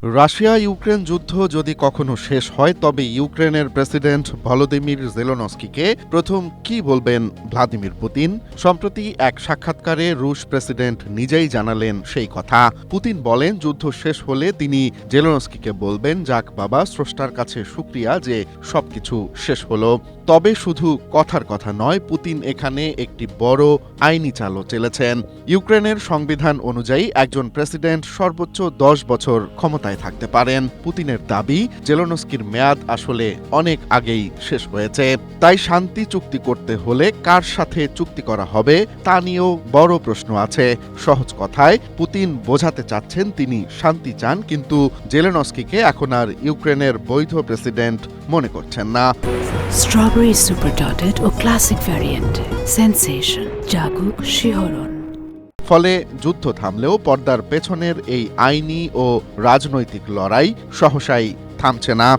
Russia Ukraine যুদ্ধ যদি কখনো শেষ হয় তবে ইউক্রেনের প্রেসিডেন্ট ভলোদিমির জেলেনস্কিকে প্রথম কি বলবেন ভ্লাদিমির পুতিন? সম্প্রতি এক সাক্ষাৎকারে রুশ প্রেসিডেন্ট নিজেই জানালেন সেই কথা। পুতিন বলেন, যুদ্ধ শেষ হলে তিনি জেলেনস্কিকে বলবেন, যাক বাবা, স্রষ্টার কাছে শুকরিয়া যে সবকিছু শেষ হলো। তবে শুধু কথার কথা নয়, পুতিন এখানে একটি বড় আইনি চালও চেলেছেন। ইউক্রেনের সংবিধান অনুযায়ী একজন প্রেসিডেন্ট সর্বোচ্চ 10 বছর ক্ষমতায় থাকতে পারেন। পুতিনের দাবি, জেলেনস্কির মেয়াদ আসলে অনেক আগেই শেষ হয়েছে। তাই শান্তি চুক্তি করতে হলে কার সাথে চুক্তি করা হবে তা নিয়েও বড় প্রশ্ন আছে। সহজ কথায় পুতিন বোঝাতে চাচ্ছেন তিনি শান্তি চান, কিন্তু জেলেনস্কিকে এখন আর ইউক্রেনের বৈধ প্রেসিডেন্ট মনে করছেন না। স্ট্রবেরি সুপার ডটেড ও ক্লাসিক ভ্যারিয়েন্টে সেন্সেশন জাগুক শিহরণ। ফলে যুদ্ধ থামলেও পর্দার পেছনের এই আইনি ও রাজনৈতিক লড়াই সহসাই থামছে না।